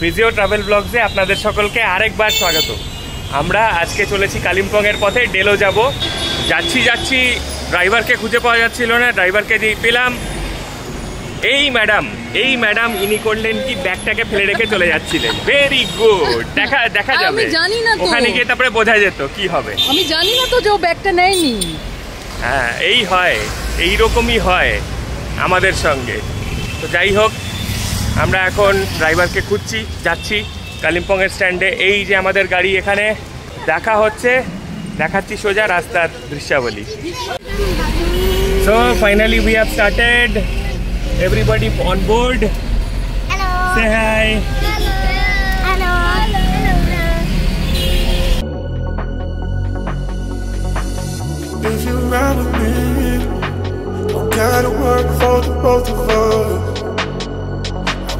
Physio travel ব্লগসে আপনাদের সকলকে আরেকবার স্বাগত। আমরা আজকে চলেছি কালিম্পংয়ের পথে, ডেলো যাব। যাচ্ছি ড্রাইভারকে খুঁজে পাওয়া যাচ্ছিল না, ড্রাইভারকে দিয়ে পেলাম। এই ম্যাডাম ইনি করলেন কি, ব্যাগটাকে ফেলে রেখে চলে যাচ্ছিলেন। ভেরি গুড, দেখা যাবে, জানি না তো, ওখানে গিয়ে তারপরে বোঝা যেত কি হবে। আমি জানি না তো যে ও ব্যাগটা নেয়নি। হ্যাঁ, এইরকমই হয় আমাদের সঙ্গে। তো যাই হোক, আমরা এখন ড্রাইভারকে খুঁজছি, যাচ্ছি কালিম্পংয়ের স্ট্যান্ডে। এই যে আমাদের গাড়ি এখানে দেখা হচ্ছে, দেখাচ্ছি সোজা রাস্তার দৃশ্যাবলী। So finally we have started, everybody on board. Hello, say hi. Hello, if you ride with me, don't gotta work for the both of us.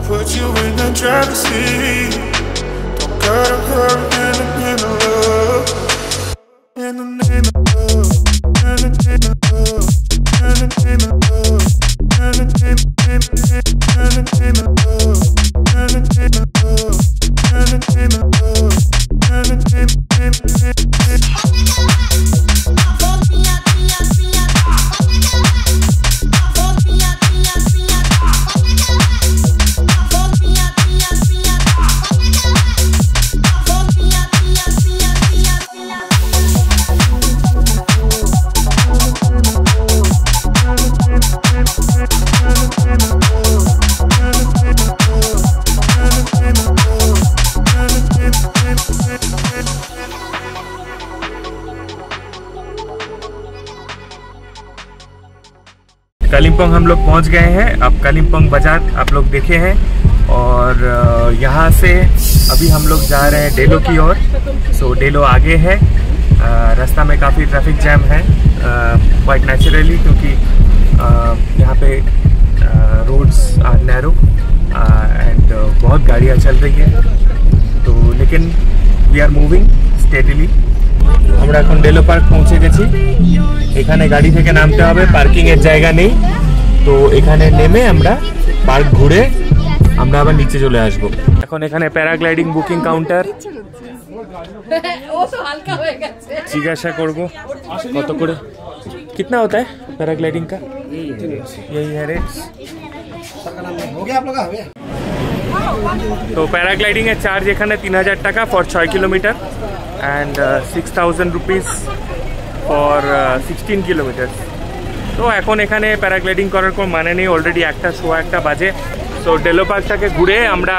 Put you in the driver's seat. Don't gotta hurry in the name of love. In the name of love. In the name of love. In the name of love. In the name of love. In the name of love. In the name of love. In the name of love. In the name Kalimpong हम लोग पहुंच गए हैं। अब कालिम्पोंग बाजार आप लोग देखे हैं, और यहाँ से अभी हम लोग जा रहे हैं डेलो की ओर। सो डेलो आगे है। रास्ता में काफ़ी ट्रैफिक जैम है, क्वाइट नेचुरली, क्योंकि यहाँ पे रोड्स आर नैरो एंड बहुत गाड़ियाँ चल रही है। तो लेकिन वी आर मूविंग स्टेडिली। আমরা এখন ডেলো পার্ক পৌঁছে গেছি। এখানে গাড়ি থেকে নামতে হবে, পার্কিং এর জায়গা নেই। তো এখানে নেমে আমরা পার্ক ঘুরে আমরা আবার নিচে চলে আসব। এখন এখানে প্যারাগ্লাইডিং বুকিং কাউন্টার, জিজ্ঞাসা করব কত করে, कितना होता है पैराग्लाइडिंग का? यही है रेट। तो पैराग्लाइडिंग এর চার্জ এখানে 3000 টাকা for 6 kilometre and 6000 rupees for 16 kilometers। তো এখন এখানে প্যারাগ্লাইডিং করার কোনো মানে নেই, অলরেডি 1:15 বাজে। সো ডেলো পার্কটাকে ঘুরে আমরা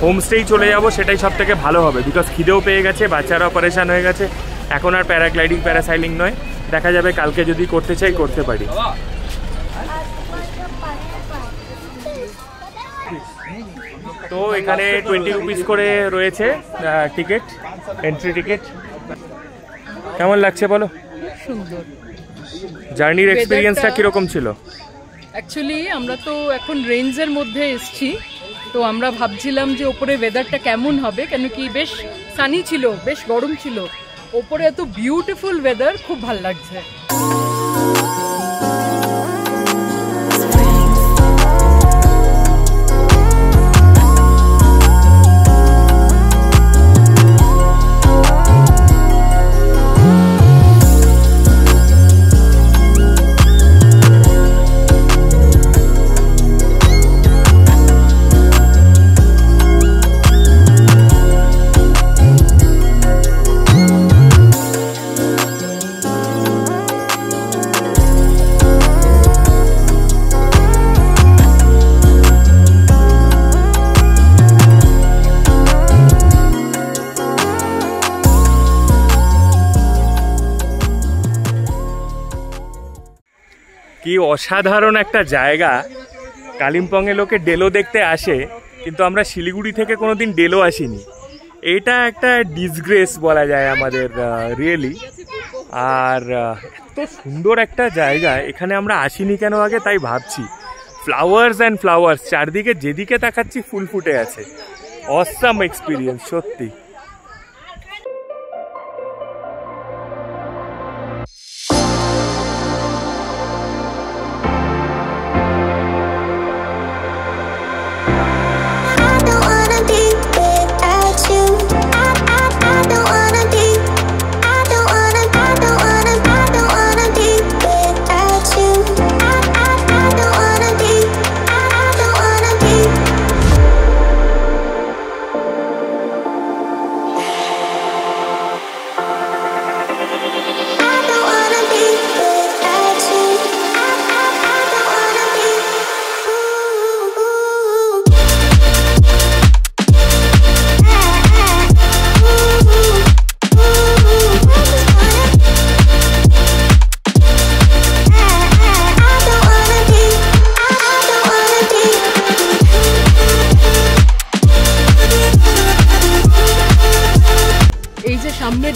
হোমস্টেই চলে যাব, সেটাই সব থেকে ভালো হবে, বিকজ খিদেও পেয়ে গেছে, বাচ্চারাও পরেশান হয়ে গেছে। এখন আর প্যারাগ্লাইডিং প্যারাসাইলিং নয়, দেখা যাবে কালকে যদি করতে চাই করতে পারি। তো এখানে 20 রুপিস করে রয়েছে টিকিট, এন্ট্রি টিকিট। কেমন লাগছে বলো? সুন্দর। জার্নির এক্সপেরিয়েন্সটা কিরকম ছিল? অ্যাকচুয়ালি আমরা তো এখন রেঞ্জের মধ্যে এসছি, তো আমরা ভাবছিলাম যে ওপরে ওয়েদারটা কেমন হবে, কেন কি বেশ সানি ছিল, বেশ গরম ছিল। ওপরে এত বিউটিফুল ওয়েদার, খুব ভালো লাগছে। কি অসাধারণ একটা জায়গা। কালিম্পংয়ে লোকে ডেলো দেখতে আসে, কিন্তু আমরা শিলিগুড়ি থেকে কোনোদিন ডেলো আসিনি। এটা একটা ডিসগ্রেস বলা যায় আমাদের, রিয়েলি। আর এত সুন্দর একটা জায়গা, এখানে আমরা আসিনি কেন আগে তাই ভাবছি। ফ্লাওয়ার্স অ্যান্ড ফ্লাওয়ার্স, চারদিকে যেদিকে তাকাচ্ছি ফুল ফুটে আছে। অসাম এক্সপিরিয়েন্স সত্যি।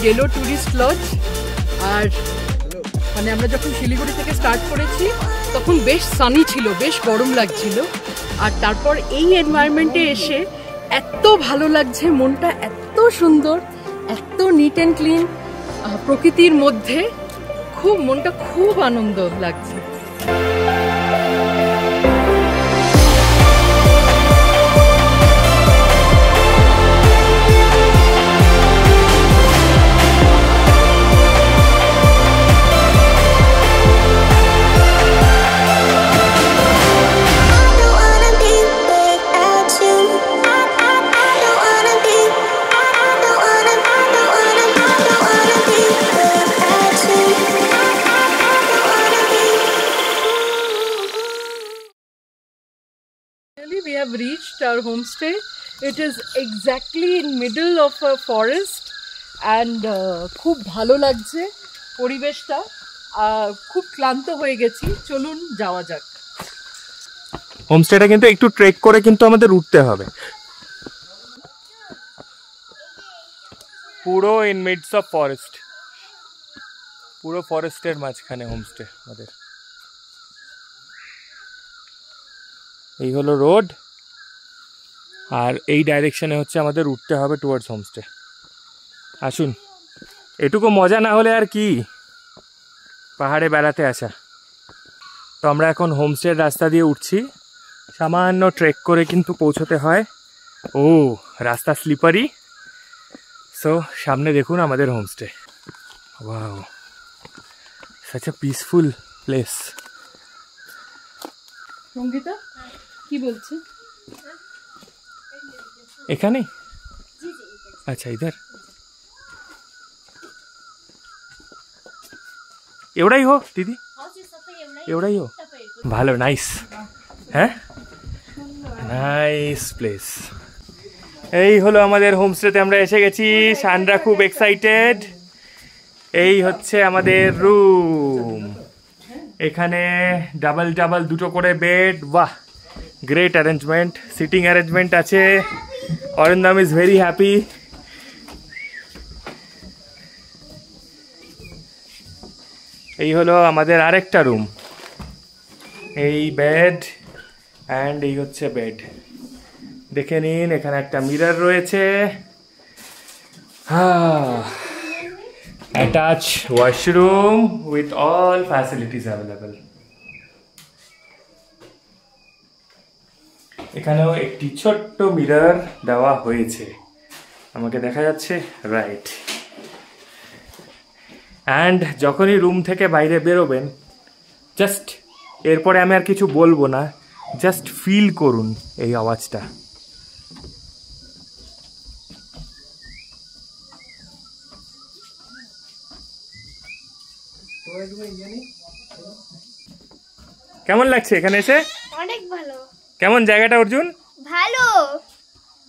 Delo tourist lodge. আর মানে আমরা যখন শিলিগুড়ি থেকে স্টার্ট করেছি তখন বেশ সানি ছিল, বেশ গরম লাগছিল। আর তারপর এই এনভায়রনমেন্টে এসে এত ভালো লাগছে, মনটা এত সুন্দর, এত নিট অ্যান্ড ক্লিন, প্রকৃতির মধ্যে মনটা খুব আনন্দ লাগছে। We have reached our homestay. It is exactly in middle of a forest and খুব ভালো লাগছে পরিবেশটা। খুব ক্লান্ত হয়ে গেছি, চলুন যাওয়া যাক। হোমস্টেটা কিন্তু একটু ট্রেক করে কিন্তু আমাদের উঠতে হবে, পুরো ইন মিডস অফ ফরেস্ট, পুরো ফরেস্টের মাঝখানে হোমস্টে আমাদের। এই হলো রোড, আর এই ডাইরেকশনে হচ্ছে আমাদের উঠতে হবে টুয়ার্ডস হোমস্টে। আসুন, এটুকু মজা না হলে আর কি পাহাড়ে বেড়াতে আসা। তো আমরা এখন হোমস্টের রাস্তা দিয়ে উঠছি, সামান্য ট্রেক করে কিন্তু পৌঁছতে হয়। ও রাস্তা স্লিপারি। সো সামনে দেখুন আমাদের homestay. Wow, such a peaceful place. Sangeeta কি বলছে? এখানে? আচ্ছা, ইধার এवढाई हो दीदी, एवढाई हो। ভালো, নাইস। হ্যাঁ, নাইস প্লেস। এই হলো আমাদের হোমস্টেতে আমরা এসে গেছি। শানরা খুব এক্সাইটেড। এই হচ্ছে আমাদের রুম। এখানে ডাবল ডাবল দুটো করে বেড। বাহ, গ্রেট অ্যারেঞ্জমেন্ট, সিটিং অ্যারেঞ্জমেন্ট আছে। Arindam is very happy. এই হলো আমাদের আরেকটা রুম। এই বেড অ্যান্ড এই হচ্ছে বেড। দেখে নিন, এখানে একটা মিরর রয়েছে। Attach washroom with all facilities available. এখানেও একটি ছোট্ট মিরর দেওয়া হয়েছে, আমাকে দেখা যাচ্ছে, রাইট। অ্যান্ড যখনই রুম থেকে বাইরে বেরোবেন, জাস্ট এরপরে আমি আর কিছু বলবো না, জাস্ট ফিল করুন এই আওয়াজটা। কেমন লাগছে এখানে এসে? অনেক ভালো। কেমন জায়গাটা অর্জুন? ভালো।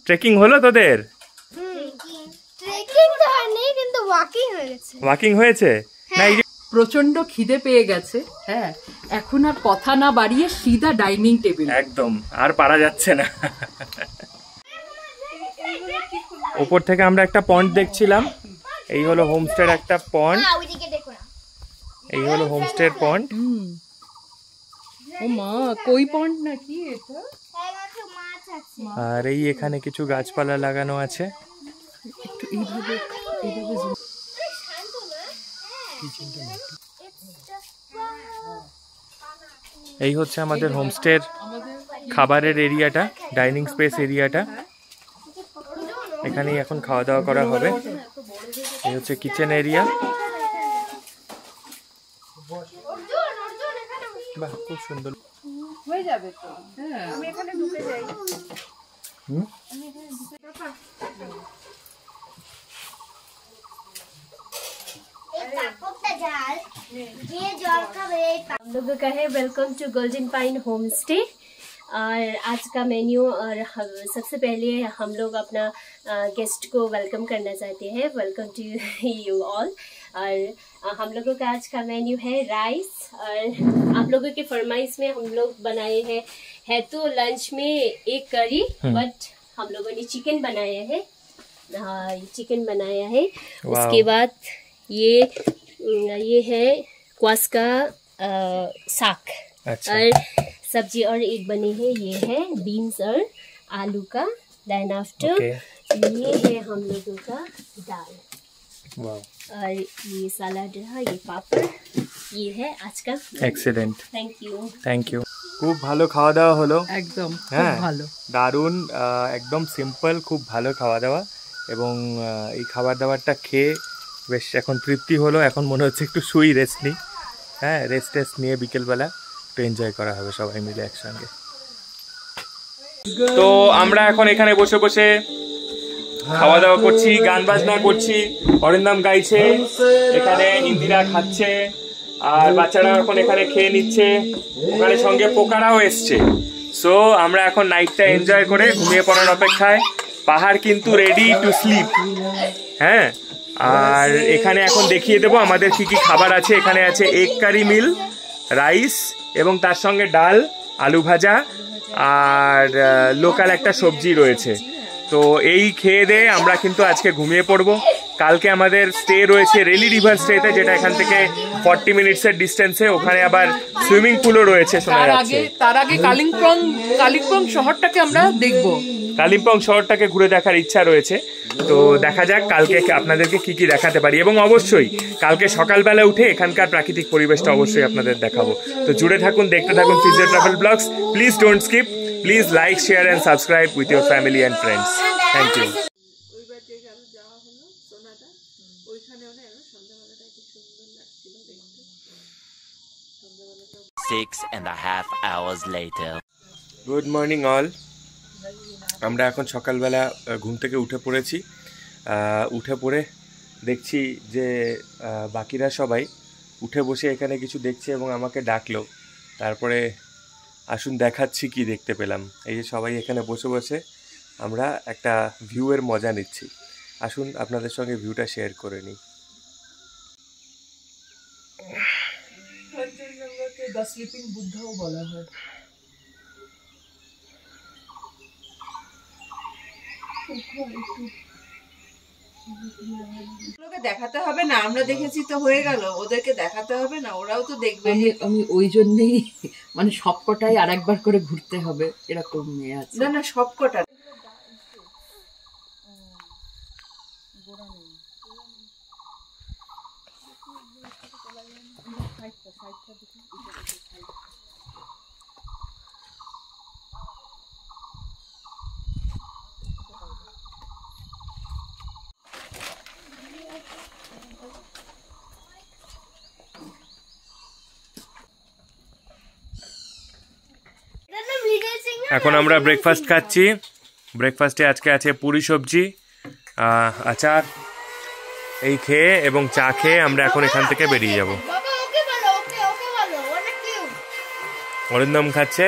ট্রেকিং হলো তোদের? ট্রেকিং তো হয়নি, কিন্তু ওয়াকিং হয়ে গেছে। ওয়াকিং হয়েছে না? এই প্রচন্ড খিদে পেয়ে গেছে। হ্যাঁ, এখন আর কথা না বাড়িয়ে সিধা ডাইনিং টেবিল। একদম, আর পারা যাচ্ছে না। উপর থেকে আমরা একটা পয়েন্ট দেখছিলাম। এই হলো হোমস্টের একটা পয়েন্ট। এই হলো হোমস্টের পয়েন্ট। ও মা, কই পয়েন্ট নাকি এটা? আর এই এখানে কিছু গাছপালা লাগানো আছে। একটু এইভাবে এই হচ্ছে আমাদের হোমস্টের খাবারের এরিয়াটা, ডাইনিং স্পেস এরিয়াটা। এখানেই এখন খাওয়া দাওয়া করা হবে। এই হচ্ছে কিচেন এরিয়া। বাহ, খুব সুন্দর। হয়ে যাবে তো। হ্যাঁ, আমি এখানে ঢুকে যাই। हम लोगों का है welcome to golden pine homestay. और आज का मेन्यू, और सबसे पहले हम लोग अपना गेस्ट को वेलकम करना चाहते हैं। Welcome to you all. और हम लोगों का आज का मेन्यू है राइस। और आप लोगों के फरमाइश में हम लोग बनाए हैं, है तो लंच में एक करी, बट हम लोगों ने चिकन बनाया है। चिकन बनाया है। उसके बाद ये है क्वास का साग। अच्छा। और सब्जी और एक बनी है, ये है बीन्स और आलू का। देन आफ्टर ये है हम लोगों का दाल। और ये सलाद रहा, ये पापड़, ये है आज का। Excellent, thank you. খুব ভালো খাওয়া দাওয়া হলো, একদম হ্যাঁ ভালো, দারুণ, একদম সিম্পল, খুব ভালো খাওয়া দাওয়া। এবং এই খাবার দাবারটা খেয়ে বেশ এখন তৃপ্তি হলো। এখন মনে হচ্ছে একটু শুই, রেস্ট নিই। হ্যাঁ, রেস্ট নিয়ে বিকেলবেলা একটু এনজয় করা হবে সবাই মিলে একসঙ্গে। তো আমরা এখন এখানে বসে বসে খাওয়া দাওয়া করছি, গান বাজনা করছি, অরিন্দম গাইছে, এখানে ইন্দিরা খাচ্ছে, আর বাচ্চারা এখন এখানে খেয়ে নিচ্ছে, ওখানে সঙ্গে পোকারাও এসছে। সো আমরা এখন নাইটটা এনজয় করে ঘুমিয়ে পড়ার অপেক্ষায়। পাহাড় কিন্তু রেডি টু স্লিপ। হ্যাঁ, আর এখানে এখন দেখিয়ে দেবো আমাদের কি কি খাবার আছে। এখানে আছে এগ কারি মিল, রাইস এবং তার সঙ্গে ডাল, আলু ভাজা আর লোকাল একটা সবজি রয়েছে। তো এই খেয়ে দিয়ে আমরা কিন্তু আজকে ঘুমিয়ে পড়বো। কালকে আমাদের স্টে রয়েছে রেলি রিভার স্টেতে, যেটা এখান থেকে 40 মিনিটসের ডিস্টেন্সে। ওখানে আবার সুইমিং পুলও রয়েছে শোনা যাচ্ছে। তার আগে কালিম্পং শহরটাকে আমরা দেখব। কালিম্পং শহরটাকে ঘুরে দেখার ইচ্ছা রয়েছে। তো দেখা যাক কালকে আপনাদেরকে কি কি দেখাতে পারি। এবং অবশ্যই কালকে সকালবেলা উঠে এখানকার প্রাকৃতিক পরিবেশটা অবশ্যই আপনাদের দেখাবো। তো জুড়ে থাকুন, দেখতে থাকুন physio travel blogs. Please don't skip, please like, share and subscribe with your family and friends. Thank you. 6.5 hours later. Good morning all. আমরা এখন সকালবেলা ঘুম থেকে উঠে পড়েছি। উঠে পড়ে দেখছি যে বাকিরা সবাই উঠে বসে এখানে কিছু দেখছে এবং আমাকে ডাকলো। তারপরে আসুন দেখাচ্ছি কি দেখতে পেলাম। এই যে সবাই এখানে বসে বসে আমরা একটা ভিউয়ের মজা নিচ্ছি। আসুন আপনাদের সঙ্গে ভিউটা শেয়ার করে নিই। কাঞ্চনজঙ্ঘাকে দ্য স্লিপিং বুদ্ধাও বলা হয়। দেখাতে হবে না, আমরা দেখেছি তো হয়ে গেল, ওদেরকে দেখাতে হবে না, ওরাও তো দেখবে। আমি ওই জন্যই মানে সবকটাই আরেকবার করে ঘুরতে হবে এরকম মেয়ে আছে। না সবকটা এখন আমরা ব্রেকফাস্ট খাচ্ছি। ব্রেকফাস্টে আজকে আছে পুরি সবজি, আচার। এই খেয়ে এবং চা খেয়ে আমরা এখন এখান থেকে বেরিয়ে যাব। অরিন্দম খাচ্ছে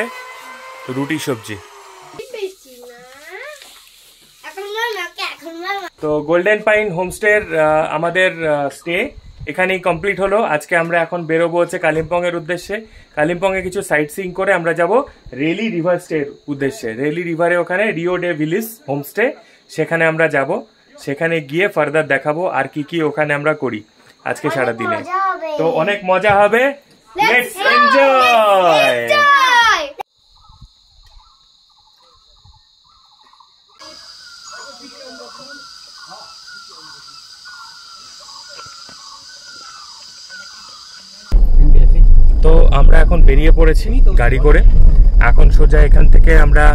রুটি সবজি। তো গোল্ডেন পাইন হোমস্টের আমাদের স্টে এখানেই কমপ্লিট হলো। আজকে আমরা এখন বেরোবো হচ্ছে কালিম্পং এর উদ্দেশ্যে। কালিম্পংয়ে কিছু সাইট সিইং করে আমরা যাব রেলি রিভার স্টের উদ্দেশ্যে। রেলি রিভারে ওখানে রিও ডে ভিলিজ হোমস্টে, সেখানে আমরা যাব। সেখানে গিয়ে ফার্দার দেখাবো আর কি কি ওখানে আমরা করি আজকে সারা দিনে। তো অনেক মজা হবে, লেটস এনজয়। তো আমরা এখন বেরিয়ে পড়েছি গাড়ি করে। এখন সোজা এখান থেকে আমরা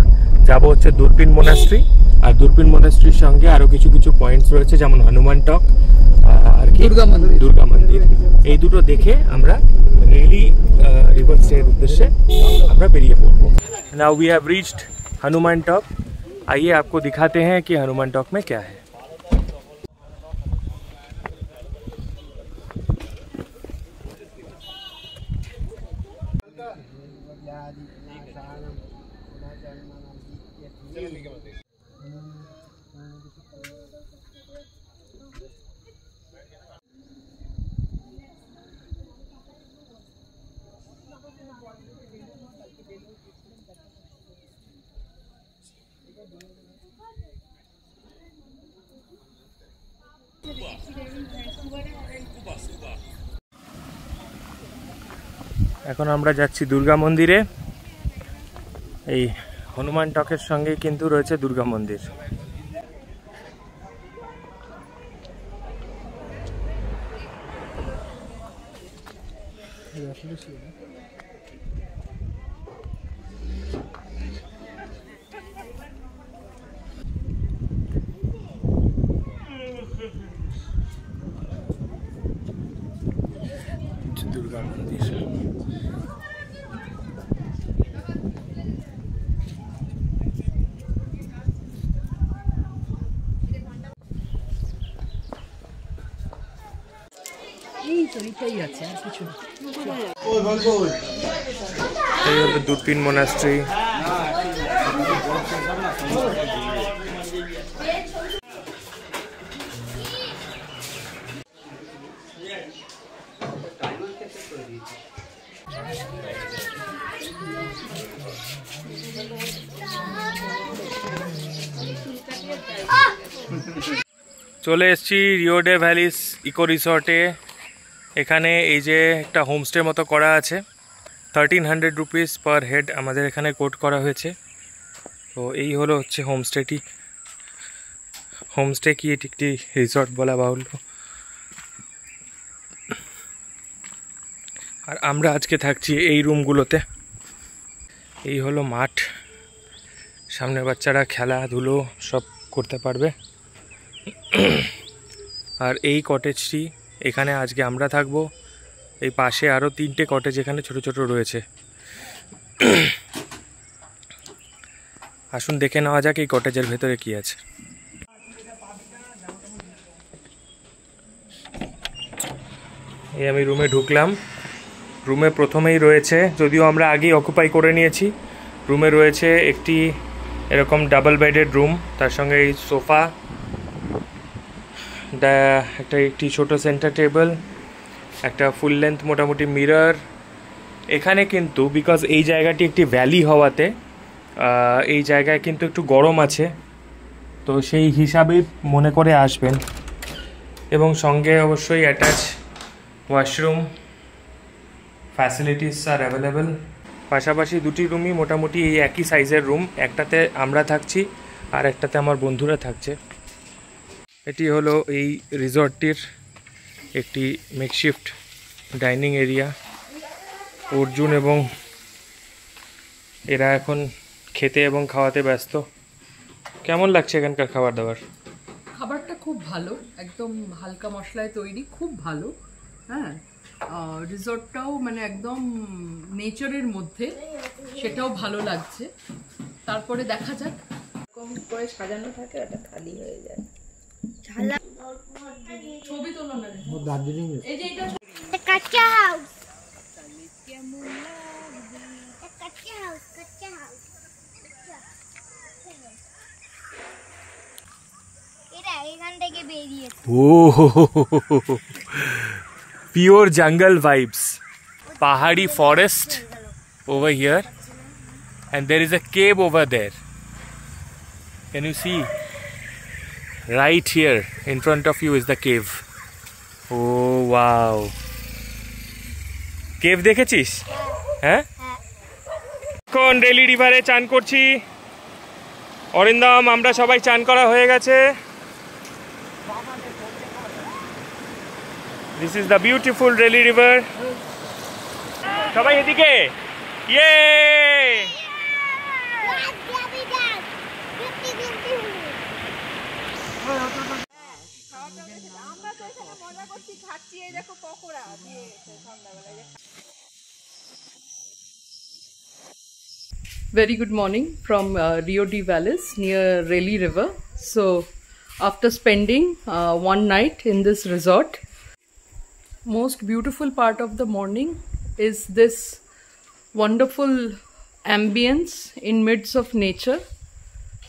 যাব হচ্ছে দূরবীন মোনাস্ট্রি। আর দূরবীন মোনাস্ট্রির সঙ্গে আরো কিছু কিছু পয়েন্টস রয়েছে, যেমন হনুমান টক আর কি দুর্গা মন্দির। এই দুটো দেখে আমরা রেলি রিভার স্টের উদ্দেশ্যে আমরা বেরিয়ে পড়বো। Now we have reached Hanuman Tok. आइए आपको दिखाते हैं कि हनुमान टॉक में क्या है। এখন আমরা যাচ্ছি দুর্গা মন্দিরে। এই হনুমান টকের সঙ্গে কিন্তু রয়েছে দুর্গা মন্দির। দুর্গা মন্দির। এই হলো দূরবীন মনাস্ট্রি। চলে এসেছি রিও ডে ভ্যালিস ইকো রিসর্টে। এখানে এই যে একটা হোমস্টে মতো করা আছে, 1300 রুপিস পার হেড আমাদের এখানে কোট করা হয়েছে। তো এই হলো হচ্ছে হোমস্টেটি। হোমস্টে কি এটি একটি রিসর্ট বলা বাহুল্য। আর আমরা আজকে থাকছি এই রুমগুলোতে। এই হলো মাঠ, সামনে বাচ্চারা খেলাধুলো সব করতে পারবে। আর এই কটেজটি, এখানে আজকে আমরা থাকবো। এই পাশে আরও 3টে কটেজ এখানে ছোট ছোট রয়েছে। আসুন দেখে নেওয়া যাক এই কটেজের ভেতরে কি আছে। এই আমি রুমে ঢুকলাম। রুমে প্রথমেই রয়েছে, যদিও আমরা আগেই অকুপাই করে নিয়েছি, রুমে রয়েছে একটি এরকম ডাবল বেডেড রুম, তার সঙ্গে এই সোফা, একটি ছোট সেন্টার টেবিল, একটা ফুল লেন্থ মোটামুটি মিরর। এখানে কিন্তু বিকজ এই জায়গাটি একটি ভ্যালি হওয়াতে এই জায়গায় কিন্তু একটু গরম আছে, তো সেই হিসাবেই মনে করে আসবেন। এবং সঙ্গে অবশ্যই অ্যাটাচ ওয়াশরুম ফ্যাসিলিটিস আর অ্যাভেলেবেল। পাশাপাশি দুটি রুমই মোটামুটি এই একই সাইজের রুম, একটাতে আমরা থাকছি আর একটাতে আমার বন্ধুরা থাকছে। এটি হলো এই রিসর্টটির একটি মেকশিফট ডাইনিং এরিয়া। অর্জুন এবং এরা এখন খেতে এবং খাওয়াতে ব্যস্ত। কেমন লাগছে এখানকার খাবার দাবার? খাবারটা খুব ভালো, একদম হালকা মশলায় তৈরি, খুব ভালো। হ্যাঁ, রিসর্টটাও মানে একদম নেচারের মধ্যে, সেটাও ভালো লাগছে। তারপরে দেখা যাক, কম করে সাজানো থাকে, ওটা খালি হয়ে যায়। ছবি তোলো না। দার্জিলিং এই যে এটা কাঁচা হাউস, কেমন লাগবে কাঁচা হাউস, কাঁচা হাউস। এটা এখান থেকে বেরিয়েছে। ও পিওর জঙ্গল ভাইবস, পাহাড়ি forest over here and there is a cave over there. Can you see? Right here in front of you is the cave. Oh wow. Cave দেখেছিস? হ্যাঁ, এখন রেলি রিভারে চান করছি। অরিন্দম, আমরা সবাই চান করা হয়ে গেছে। This is the beautiful Reli river. সবাই এদিকে, ইয়ে। Very good morning from Rio de Vallis near Reli River. So after spending one night in this resort, most beautiful part of the morning is this wonderful ambience in midst of nature.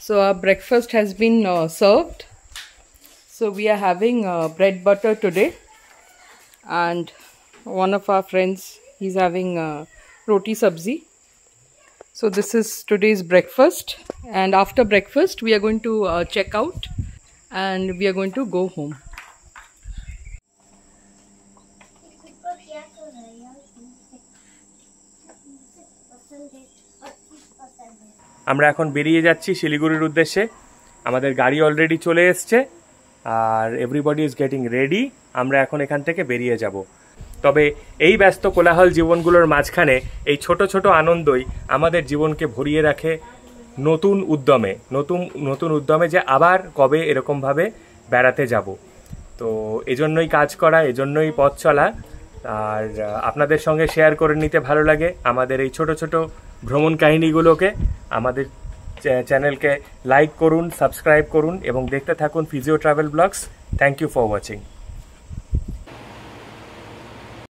So our breakfast has been served. So we are having bread butter today, and one of our friends, he's having roti sabzi. So this is today's breakfast, and after breakfast we are going to check out and we are going to go home. আমরা এখন বেরিয়ে যাচ্ছি শিলিগুড়ির উদ্দেশ্যে। আমাদের গাড়ি already চলে এসছে আর এভরিবডি ইজ গেটিং রেডি। আমরা এখন এখান থেকে বেরিয়ে যাব। তবে এই ব্যস্ত কোলাহল জীবনগুলোর মাঝখানে এই ছোট ছোট আনন্দই আমাদের জীবনকে ভরিয়ে রাখে নতুন উদ্যমে যে আবার কবে এরকমভাবে বেড়াতে যাব। তো এজন্যই কাজ করা, এজন্যই পথ চলা। আর আপনাদের সঙ্গে শেয়ার করে নিতে ভালো লাগে আমাদের এই ছোট ছোট ভ্রমণ কাহিনীগুলোকে। আমাদের চ্যানেলকে লাইক করুন, সাবস্ক্রাইব করুন এবং দেখতে থাকুন physio travel blogs. Thank you for watching.